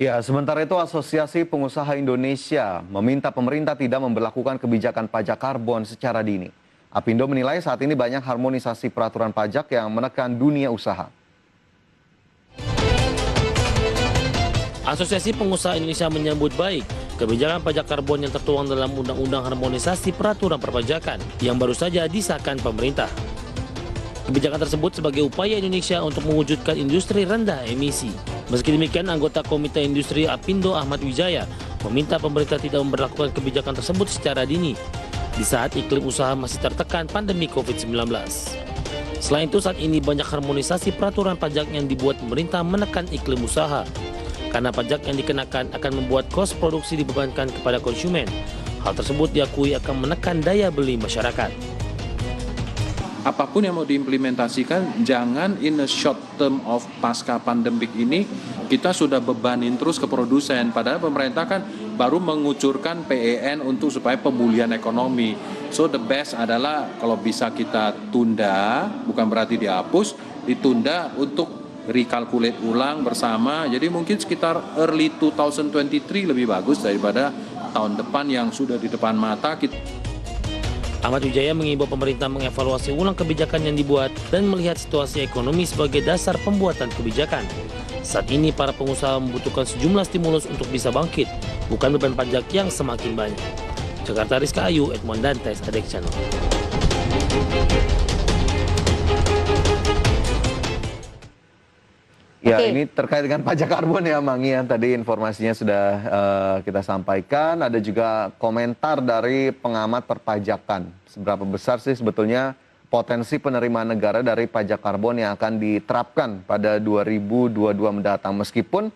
Ya, sementara itu Asosiasi Pengusaha Indonesia meminta pemerintah tidak memberlakukan kebijakan pajak karbon secara dini. Apindo menilai saat ini banyak harmonisasi peraturan pajak yang menekan dunia usaha. Asosiasi Pengusaha Indonesia menyambut baik kebijakan pajak karbon yang tertuang dalam Undang-Undang Harmonisasi Peraturan Perpajakan yang baru saja disahkan pemerintah. Kebijakan tersebut sebagai upaya Indonesia untuk mewujudkan industri rendah emisi. Meski demikian, anggota Komite Industri Apindo Ahmad Wijaya meminta pemerintah tidak memberlakukan kebijakan tersebut secara dini di saat iklim usaha masih tertekan pandemi COVID-19. Selain itu, saat ini banyak harmonisasi peraturan pajak yang dibuat pemerintah menekan iklim usaha. Karena pajak yang dikenakan akan membuat kos produksi dibebankan kepada konsumen. Hal tersebut diakui akan menekan daya beli masyarakat. Apapun yang mau diimplementasikan, jangan in a short term of pasca pandemik ini kita sudah bebanin terus ke produsen. Padahal pemerintah kan baru mengucurkan PEN untuk supaya pemulihan ekonomi. So the best adalah kalau bisa kita tunda, bukan berarti dihapus, ditunda untuk recalculate ulang bersama. Jadi mungkin sekitar early 2023 lebih bagus daripada tahun depan yang sudah di depan mata kita. Ahmad Wijaya mengimbau pemerintah mengevaluasi ulang kebijakan yang dibuat dan melihat situasi ekonomi sebagai dasar pembuatan kebijakan. Saat ini para pengusaha membutuhkan sejumlah stimulus untuk bisa bangkit, bukan beban pajak yang semakin banyak. Jakarta, Rizka Ayu, Edmond Dantes, Adek Channel. Ya, Oke. ini terkait dengan pajak karbon ya, Mangi. Tadi informasinya sudah kita sampaikan. Ada juga komentar dari pengamat perpajakan. Seberapa besar sih sebetulnya potensi penerimaan negara dari pajak karbon yang akan diterapkan pada 2022 mendatang? Meskipun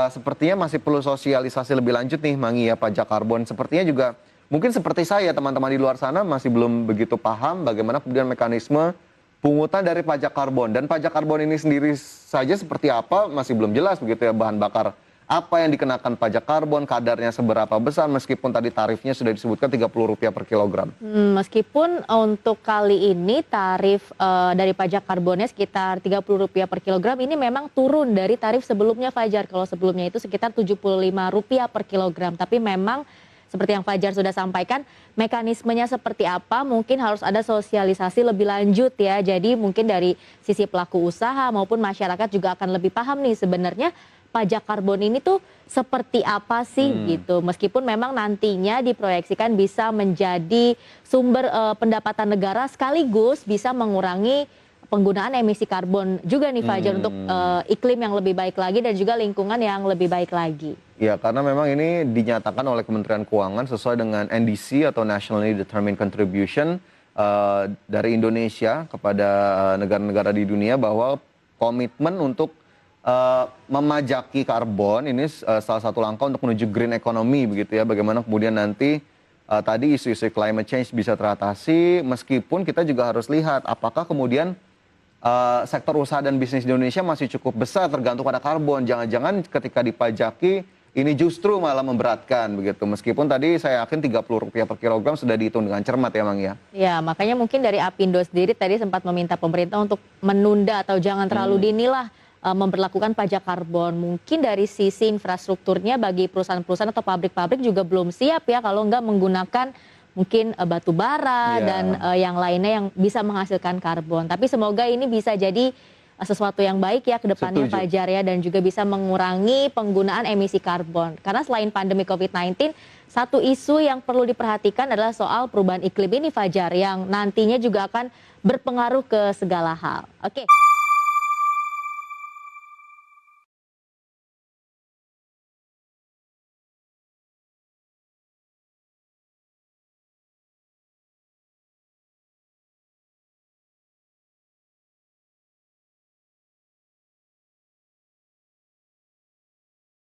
sepertinya masih perlu sosialisasi lebih lanjut nih, Mangi, ya, pajak karbon. Sepertinya juga mungkin seperti saya, teman-teman di luar sana masih belum begitu paham bagaimana kemudian mekanisme pungutan dari pajak karbon, dan pajak karbon ini sendiri saja seperti apa masih belum jelas begitu ya, bahan bakar apa yang dikenakan pajak karbon, kadarnya seberapa besar, meskipun tadi tarifnya sudah disebutkan Rp30 per kilogram. Meskipun untuk kali ini tarif dari pajak karbonnya sekitar Rp30 per kilogram, ini memang turun dari tarif sebelumnya, Fajar. Kalau sebelumnya itu sekitar Rp75 per kilogram, tapi memang seperti yang Fajar sudah sampaikan, mekanismenya seperti apa mungkin harus ada sosialisasi lebih lanjut ya. Jadi mungkin dari sisi pelaku usaha maupun masyarakat juga akan lebih paham nih sebenarnya pajak karbon ini tuh seperti apa sih gitu. Meskipun memang nantinya diproyeksikan bisa menjadi sumber pendapatan negara sekaligus bisa mengurangi penggunaan emisi karbon juga nih Fajar untuk iklim yang lebih baik lagi dan juga lingkungan yang lebih baik lagi. Ya, karena memang ini dinyatakan oleh Kementerian Keuangan sesuai dengan NDC atau Nationally Determined Contribution dari Indonesia kepada negara-negara di dunia, bahwa komitmen untuk memajaki karbon ini salah satu langkah untuk menuju green economy begitu ya. Bagaimana kemudian nanti tadi isu-isu climate change bisa teratasi, meskipun kita juga harus lihat apakah kemudian sektor usaha dan bisnis di Indonesia masih cukup besar tergantung pada karbon. Jangan-jangan ketika dipajaki ini justru malah memberatkan begitu. Meskipun tadi saya yakin Rp30 per kilogram sudah dihitung dengan cermat ya, Mang, ya. Ya, makanya mungkin dari Apindo sendiri tadi sempat meminta pemerintah untuk menunda atau jangan terlalu dini lah memberlakukan pajak karbon. Mungkin dari sisi infrastrukturnya bagi perusahaan-perusahaan atau pabrik-pabrik juga belum siap ya kalau nggak menggunakan mungkin batu bara dan yang lainnya yang bisa menghasilkan karbon. Tapi semoga ini bisa jadi sesuatu yang baik ya ke depannya, Fajar, ya, dan juga bisa mengurangi penggunaan emisi karbon. Karena selain pandemi COVID-19, satu isu yang perlu diperhatikan adalah soal perubahan iklim ini, Fajar, yang nantinya juga akan berpengaruh ke segala hal. Oke.